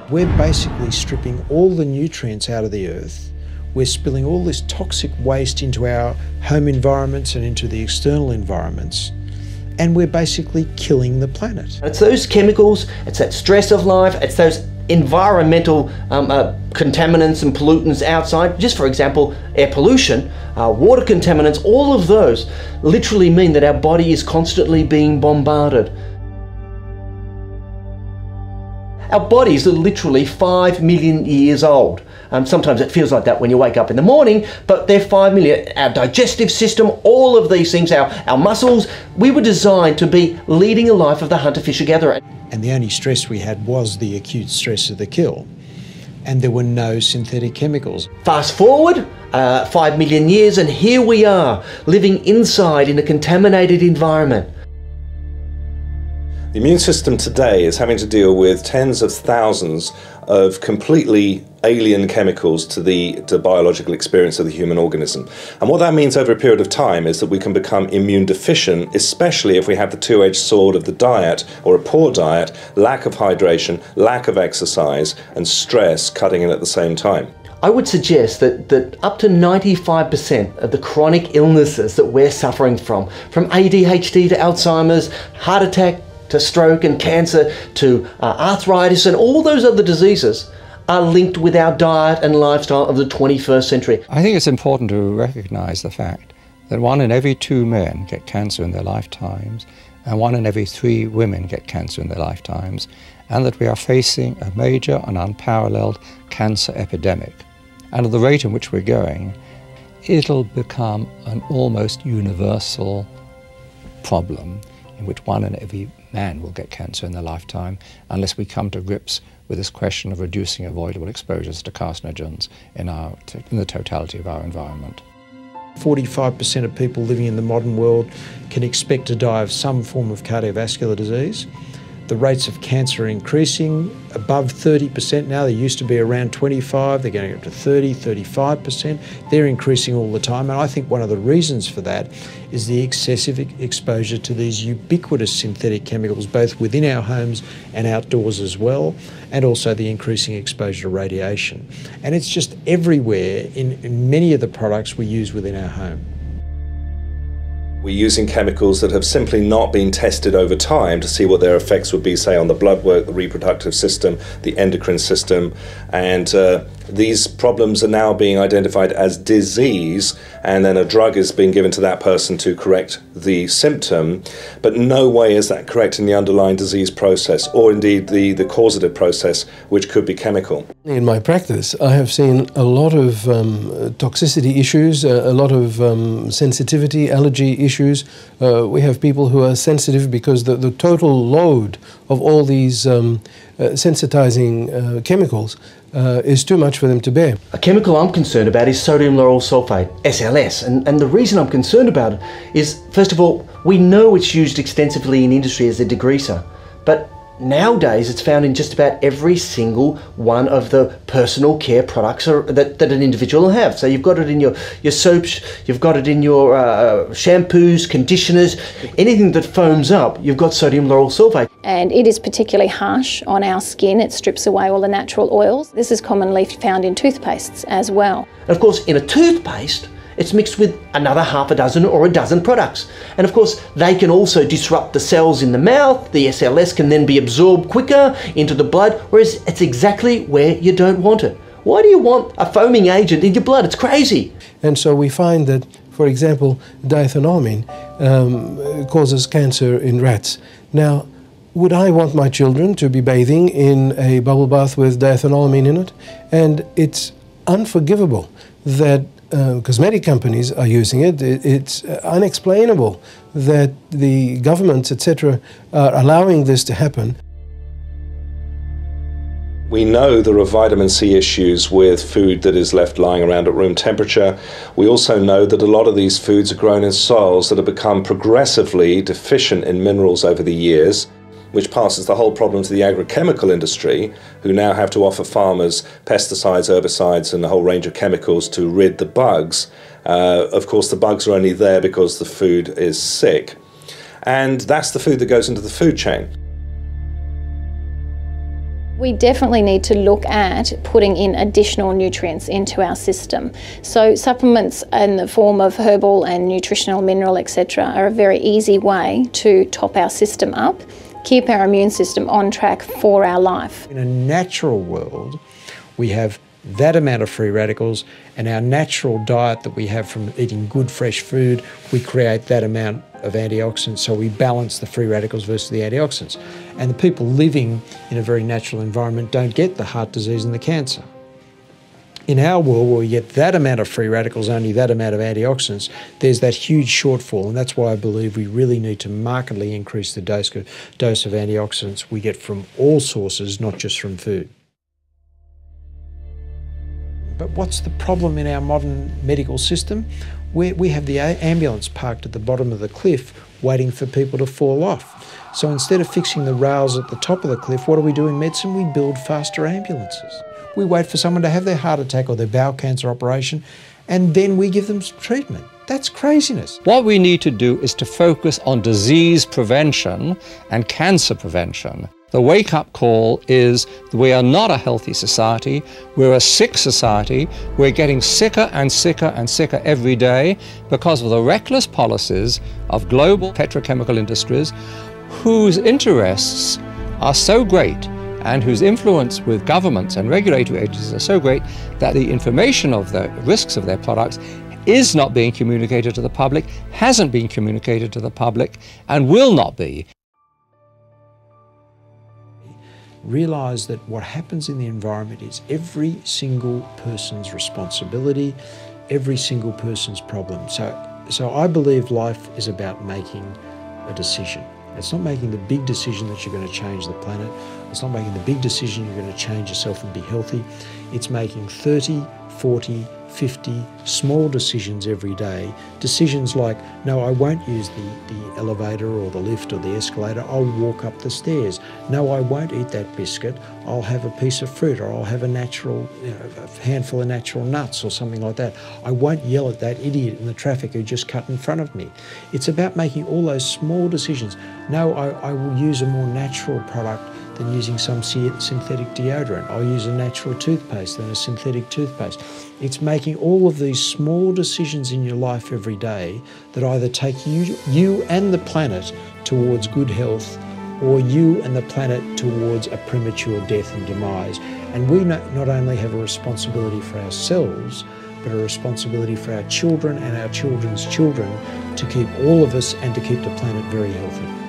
We're basically stripping all the nutrients out of the earth. We're spilling all this toxic waste into our home environments and into the external environments. And we're basically killing the planet. It's those chemicals, it's that stress of life, it's those environmental contaminants and pollutants outside. Just for example, air pollution, water contaminants, all of those literally mean that our body is constantly being bombarded. Our bodies are literally 5 million years old. Sometimes it feels like that when you wake up in the morning, but they're 5 million. Our digestive system, all of these things, our muscles, we were designed to be leading a life of the hunter-fisher-gatherer. And the only stress we had was the acute stress of the kill. And there were no synthetic chemicals. Fast forward 5 million years and here we are, living inside in a contaminated environment. The immune system today is having to deal with tens of thousands of completely alien chemicals to the biological experience of the human organism. And what that means over a period of time is that we can become immune deficient, especially if we have the two-edged sword of the diet, or a poor diet, lack of hydration, lack of exercise, and stress cutting in at the same time. I would suggest that up to 95% of the chronic illnesses that we're suffering from ADHD to Alzheimer's, heart attack, to stroke and cancer, to arthritis and all those other diseases are linked with our diet and lifestyle of the 21st century. I think it's important to recognise the fact that 1 in every 2 men get cancer in their lifetimes and 1 in every 3 women get cancer in their lifetimes, and that we are facing a major and unparalleled cancer epidemic. And at the rate in which we're going, it'll become an almost universal problem in which 1 in every man will get cancer in their lifetime unless we come to grips with this question of reducing avoidable exposures to carcinogens in the totality of our environment. 45% of people living in the modern world can expect to die of some form of cardiovascular disease. The rates of cancer are increasing above 30% now. They used to be around 25, they're going up to 30, 35%. They're increasing all the time, and I think one of the reasons for that is the excessive exposure to these ubiquitous synthetic chemicals, both within our homes and outdoors as well, and also the increasing exposure to radiation. And it's just everywhere in many of the products we use within our home. We're using chemicals that have simply not been tested over time to see what their effects would be, say, on the blood work, the reproductive system, the endocrine system, and these problems are now being identified as disease, and then a drug is being given to that person to correct the symptom, but no way is that correcting the underlying disease process, or indeed the causative process, which could be chemical. In my practice, I have seen a lot of toxicity issues, a lot of sensitivity, allergy issues. We have people who are sensitive because the total load of all these sensitizing chemicals is too much for them to bear. A chemical I'm concerned about is sodium lauryl sulfate, SLS, and the reason I'm concerned about it is, first of all, we know it's used extensively in industry as a degreaser, but nowadays it's found in just about every single one of the personal care products that an individual will have. So you've got it in your soaps, you've got it in your shampoos, conditioners, anything that foams up, you've got sodium lauryl sulfate. And it is particularly harsh on our skin. It strips away all the natural oils. This is commonly found in toothpastes as well. And of course, in a toothpaste, it's mixed with another half a dozen or a dozen products. And of course, they can also disrupt the cells in the mouth. The SLS can then be absorbed quicker into the blood, whereas it's exactly where you don't want it. Why do you want a foaming agent in your blood? It's crazy. And so we find that, for example, diethanolamine causes cancer in rats. Now, would I want my children to be bathing in a bubble bath with diethanolamine in it? And it's unforgivable that cosmetic companies are using it. It's unexplainable that the governments, etc., are allowing this to happen. We know there are vitamin C issues with food that is left lying around at room temperature. We also know that a lot of these foods are grown in soils that have become progressively deficient in minerals over the years, which passes the whole problem to the agrochemical industry, who now have to offer farmers pesticides, herbicides and a whole range of chemicals to rid the bugs. Of course, the bugs are only there because the food is sick. And that's the food that goes into the food chain. We definitely need to look at putting in additional nutrients into our system. So supplements in the form of herbal and nutritional, mineral, etc. are a very easy way to top our system up, keep our immune system on track for our life. In a natural world, we have that amount of free radicals, and our natural diet that we have from eating good fresh food, we create that amount of antioxidants, so we balance the free radicals versus the antioxidants. And the people living in a very natural environment don't get the heart disease and the cancer. In our world, where we get that amount of free radicals, only that amount of antioxidants, there's that huge shortfall, and that's why I believe we really need to markedly increase the dose of antioxidants we get from all sources, not just from food. But what's the problem in our modern medical system? We have the ambulance parked at the bottom of the cliff waiting for people to fall off. So instead of fixing the rails at the top of the cliff, what do we do in medicine? We build faster ambulances. We wait for someone to have their heart attack or their bowel cancer operation, and then we give them treatment. That's craziness. What we need to do is to focus on disease prevention and cancer prevention. The wake-up call is that we are not a healthy society, we're a sick society, we're getting sicker and sicker and sicker every day because of the reckless policies of global petrochemical industries whose interests are so great and whose influence with governments and regulatory agencies are so great that the information of the risks of their products is not being communicated to the public, hasn't been communicated to the public, and will not be. Realise that what happens in the environment is every single person's responsibility, every single person's problem. So I believe life is about making a decision. It's not making the big decision that you're going to change the planet. It's not making the big decision you're going to change yourself and be healthy. It's making 30, 40, 50 small decisions every day. Decisions like, no, I won't use the elevator or the lift or the escalator, I'll walk up the stairs. No, I won't eat that biscuit, I'll have a piece of fruit, or I'll have a natural, a handful of natural nuts or something like that. I won't yell at that idiot in the traffic who just cut in front of me. It's about making all those small decisions. No, I will use a more natural product than using some synthetic deodorant. I'll use a natural toothpaste than a synthetic toothpaste. It's making all of these small decisions in your life every day that either take you and the planet towards good health, or you and the planet towards a premature death and demise. And we not only have a responsibility for ourselves, but a responsibility for our children and our children's children to keep all of us and to keep the planet very healthy.